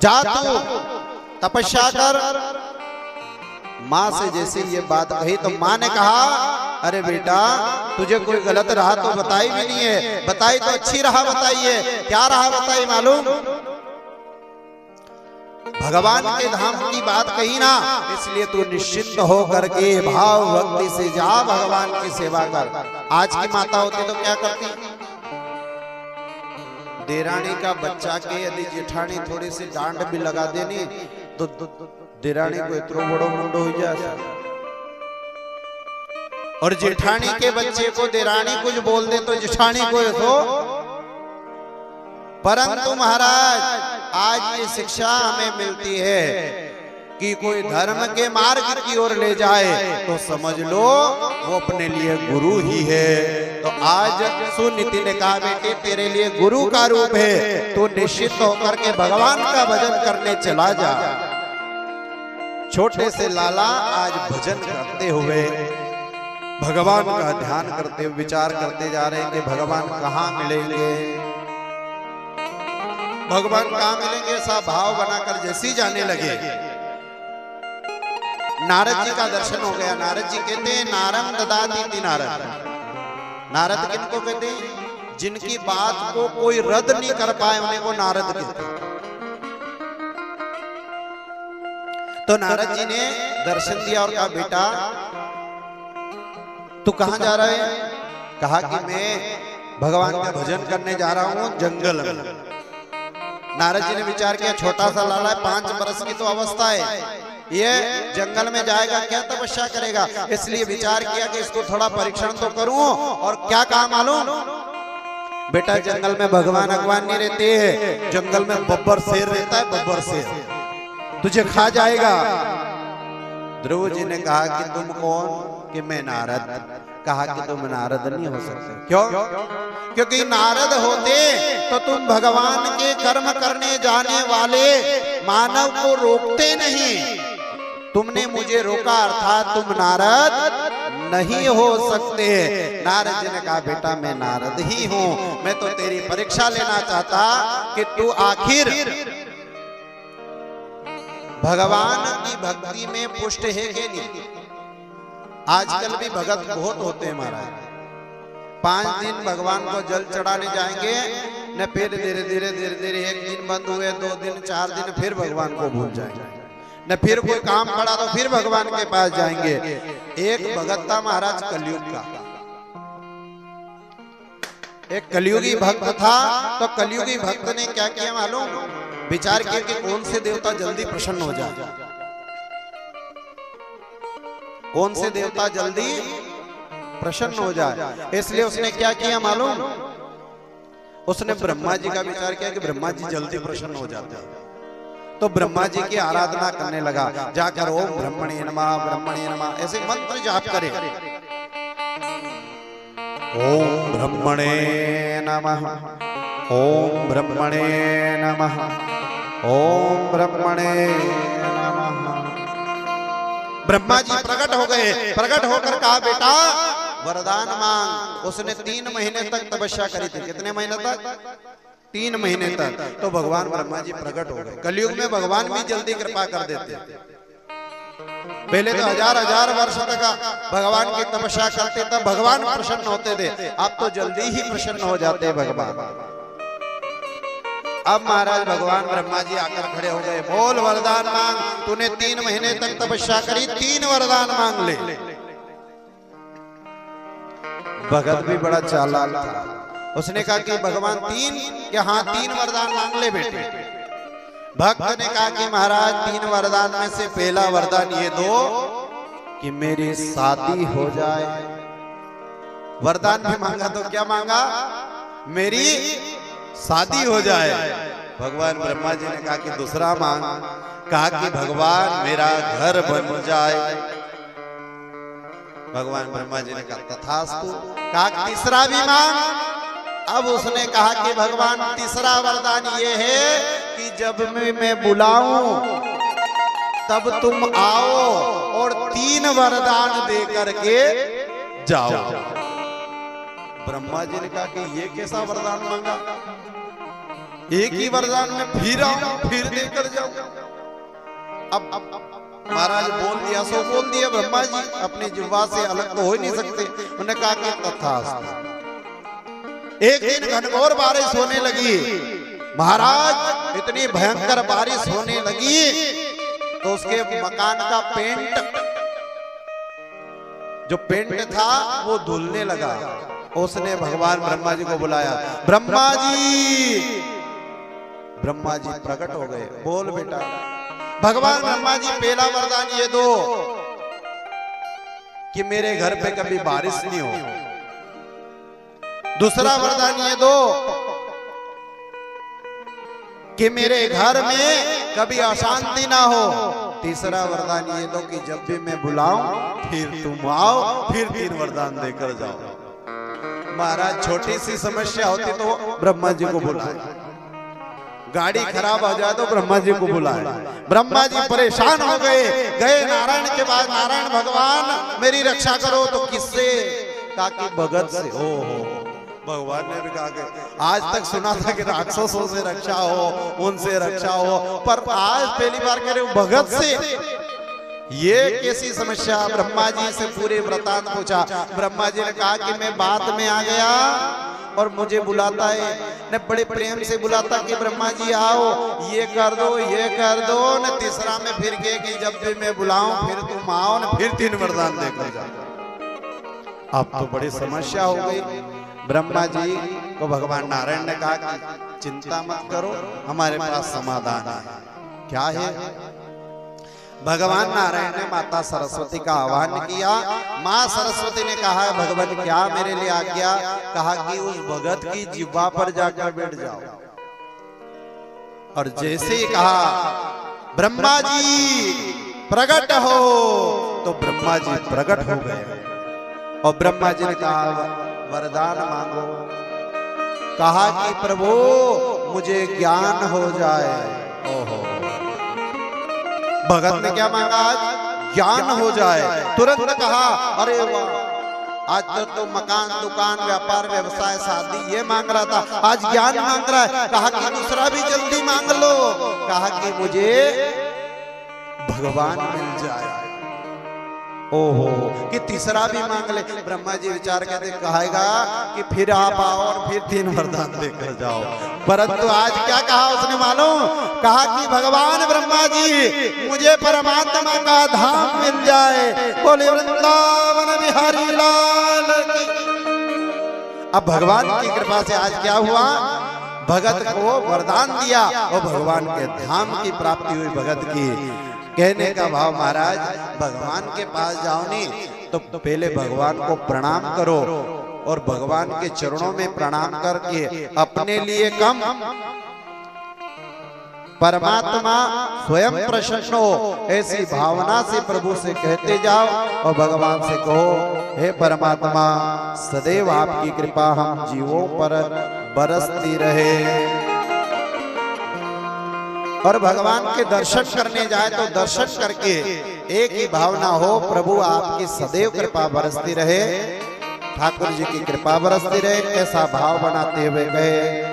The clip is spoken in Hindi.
जा तू तपस्या कर। माँ से जैसे ये बात कही तो माँ ने कहा, अरे बेटा तुझे कोई गलत रहा तो बताई भी नहीं है, बताई तो अच्छी रहा बताइए। क्या रहा बताई मालूम? भगवान के धाम की बात कही ना, इसलिए तू निश्चिंत हो करके भाव भक्ति से जा, भगवान की सेवा कर। आज की माता होती तो क्या करती? देरानी का बच्चा के यदि जेठानी थोड़ी सी डांट भी लगा देनी तो देरानी को इतना बड़ो मुंडो हो जाए, और जेठानी के बच्चे को देरानी कुछ बोल दे तो जेठानी को तो। परंतु महाराज आज ये शिक्षा हमें मिलती है कि कोई धर्म के मार्ग की ओर ले जाए तो समझ लो वो अपने लिए गुरु ही है। तो आज सुनीति ने कहा, बेटे तेरे लिए गुरु का रूप है, तो निश्चित होकर के भगवान का भजन करने चला जा। छोटे से लाला आज भजन करते हुए भगवान का ध्यान करते हुए विचार करते जा रहे हैं कि भगवान कहाँ मिलेंगे, भगवान कहाँ मिलेंगे। ऐसा भाव बनाकर जैसे जाने लगे, नारद जी का दर्शन हो गया। नारद जी कहते हैं, नारम ददाति नारद। नारद किनको कहते हैं? जिनकी बात को कोई रद्द नहीं कर पाए उन्हें को नारद कहते हैं। तो नारद जी ने दर्शन दिया और कहा, बेटा तू कहां जा रहा है? कहा कि मैं भगवान का भजन करने जा रहा हूं जंगल में। नारद जी ने विचार किया, छोटा सा लाला है, 5 बरस की तो अवस्था है, ये जंगल में जाएगा क्या तपस्या करेगा? इसलिए विचार किया कि इसको थोड़ा परीक्षण तो करूं। और क्या कहा मालूम? बेटा जंगल में भगवान भगवान नहीं रहते हैं, जंगल में बब्बर शेर रहता है, बब्बर शेर तुझे खा जाएगा। ध्रुव जी ने कहा कि तुम कौन? कि मैं नारद। कहा कि तुम नारद नहीं हो सकते। क्यों? क्योंकि नारद होते तो तुम भगवान के कर्म करने जाने वाले मानव को रोकते नहीं, तुमने मुझे रोका, अर्थात तुम नारद नहीं हो सकते। नारद जी ने कहा, बेटा मैं नारद ही हूं, मैं तो तेरी परीक्षा लेना चाहता कि तू आखिर भगवान की भक्ति में पुष्ट है कि नहीं। आजकल भी भगत बहुत होते हैं महाराज, 5 दिन भगवान को जल चढ़ाने जाएंगे न, फिर धीरे धीरे धीरे धीरे 1 दिन बंद हुए, 2 दिन 4 दिन फिर भगवान को भूल जाएंगे न, फिर कोई काम पड़ा तो फिर भगवान के पास जाएंगे। एक भगत था महाराज कलयुग का, एक कलयुगी भक्त था। तो कलयुगी भक्त ने क्या किया मालूम? विचार किया कि कौन से देवता जल्दी प्रसन्न हो जाए, कौन से देवता जल्दी प्रसन्न हो जाए। इसलिए उसने क्या किया मालूम? उसने ब्रह्मा जी का विचार किया कि ब्रह्मा जी जल्दी प्रसन्न हो जाते हैं। तो ब्रह्मा जी की आराधना करने लगा, जाकर ओम ब्रह्मणे नमः ब्रह्मणे नमः ऐसे मंत्र जाप करे। ओम ब्रह्मणे नमः, ओम ब्रह्मणे नमः, ओम ब्रह्मणे नमः। ब्रह्मा जी प्रकट हो गए। प्रकट होकर कहा, बेटा वरदान मांग। उसने 3 महीने तक तपस्या करी थी। कितने महीने तक? 3 महीने तक। तो भगवान ब्रह्मा जी प्रकट हो गए। कलयुग में भगवान भी जल्दी कृपा कर देते। पहले तो 1000 वर्ष तक भगवान की तपस्या करते तब भगवान प्रसन्न होते थे, अब तो जल्दी ही प्रसन्न हो जाते भगवान। अब महाराज भगवान ब्रह्मा जी आकर खड़े हो गए, बोल वरदान मांग। तूने 3 महीने तक तपस्या करी, 3 वरदान मांग ले। भगत भी बड़ा चालाक था, उसने कहा कि भगवान 3 कि हाँ 3 वरदान मांग ले बेटे। भक्त ने कहा कि महाराज 3 वरदान में से पहला वरदान ये दो कि मेरी शादी हो जाए। वरदान भी मांगा तो क्या मांगा? मेरी शादी हो जाए। भगवान ब्रह्मा जी ने कहा कि दूसरा मांग। कहा कि भगवान मेरा घर बन जाए। भगवान ब्रह्मा जी ने कहा तथास्तु। कहा तीसरा भी मांग। अब उसने कहा कि भगवान तीसरा वरदान ये है कि जब मैं बुलाऊं तब तुम आओ और 3 वरदान दे करके जाओ। ब्रह्मा जी ने कहा कि ये कैसा वरदान मांगा? एक ही वरदान में फिर आऊं फिर देकर जाऊं। अब महाराज बोल दिया सो बोल दिया। ब्रह्मा जी अपनी जिह्वा से अलग तो हो ही नहीं सकते। उन्होंने कहा कि तथास्तु। एक दिन घनघोर बारिश होने लगी महाराज, इतनी भयंकर बारिश होने लगी तो उसके मकान का पेंट, जो पेंट था वो धुलने लगा। उसने भगवान ब्रह्मा जी को बुलाया, ब्रह्मा जी। ब्रह्मा जी प्रकट हो गए, बोल बेटा। भगवान ब्रह्मा जी पहला वरदान ये दो कि मेरे घर पे कभी बारिश नहीं हो। दूसरा वरदान ये दो कि मेरे घर में कभी अशांति ना हो। तीसरा वरदान ये दो कि जब भी मैं बुलाऊं फिर तुम आओ, फिर 3 वरदान देकर जाओ। महाराज छोटी सी समस्या होती तो ब्रह्मा जी को बुलाए, गाड़ी खराब हो जाए तो ब्रह्मा जी को बुलाए। ब्रह्मा जी परेशान हो गए नारायण के पास, नारायण भगवान मेरी रक्षा करो। तो किससे? कहा कि भगत से। हो भगवान ने भी कहा कि आज तक सुना था कि राक्षसों से रक्षा हो, उनसे रक्षा हो, पर आज पहली बार कह रहे हो भगत से। ये कैसी समस्या? ब्रह्मा जी से पूरे वृतांत पूछा। ब्रह्मा जी ने कहा कि मैं बात में आ गया और मुझे बुलाता है, ने बड़े प्रेम से बुलाता कि ब्रह्मा जी आओ, ये कर दो, ये कर दो। न तीसरा में फिर कहे कि जब भी मैं बुलाऊं फिर तुम आओ, न फिर 3 वरदान देकर जाओ। अब तो बड़ी समस्या हो गई। ब्रह्मा जी को भगवान नारायण ने कहा कि चिंता मत करो, हमारे पास समाधान है। क्या है? भगवान नारायण ने माता सरस्वती का आह्वान किया। माँ सरस्वती ने कहा, भगवान क्या मेरे लिए आज्ञा? कहा कि उस भगत की जिह्वा पर जाकर बैठ जाओ। और जैसे ही कहा ब्रह्मा जी प्रकट हो, तो ब्रह्मा जी प्रकट हो गए। और ब्रह्मा जी ने कहा वरदान मांगो। कहा कि प्रभु मुझे ज्ञान हो जाए। ओहो, भगत ने क्या मांगा? आज ज्ञान हो जाए। तुरंत कहा अरे वाह, आज तो मकान, दुकान, व्यापार, व्यवसाय, शादी ये मांग रहा था, आज ज्ञान मांग रहा है। कहा कि दूसरा भी जल्दी मांग लो। कहा कि मुझे भगवान मिल जाए। ओहो, कि तीसरा भी मांग ले। ब्रह्मा जी विचार करते कहेगा कि फिर आप आओ और फिर 3 वरदान देकर जाओ। परंतु आज क्या कहा उसने मालूम? कहा कि भगवान ब्रह्मा जी मुझे परमात्मा का धाम मिल जाए। बोले वृंदावन बिहारी लाल की। अब भगवान की कृपा से आज क्या हुआ? भगत को वरदान दिया और भगवान के धाम की प्राप्ति हुई। भगत की कहने का भाव, महाराज भगवान के पास जाओ नहीं तो पहले भगवान को प्रणाम करो और भगवान के चरणों में प्रणाम करके अपने लिए कम परमात्मा स्वयं प्रसन्न हो, ऐसी भावना से प्रभु से कहते जाओ और भगवान से कहो, हे परमात्मा सदैव आपकी कृपा हम जीवों पर बरसती रहे। और भगवान के दर्शन करने जाए तो दर्शन करके एक ही भावना हो, प्रभु आपकी सदैव कृपा बरसती रहे, ठाकुर जी की कृपा बरसती रहे, ऐसा भाव बनाते हुए गए।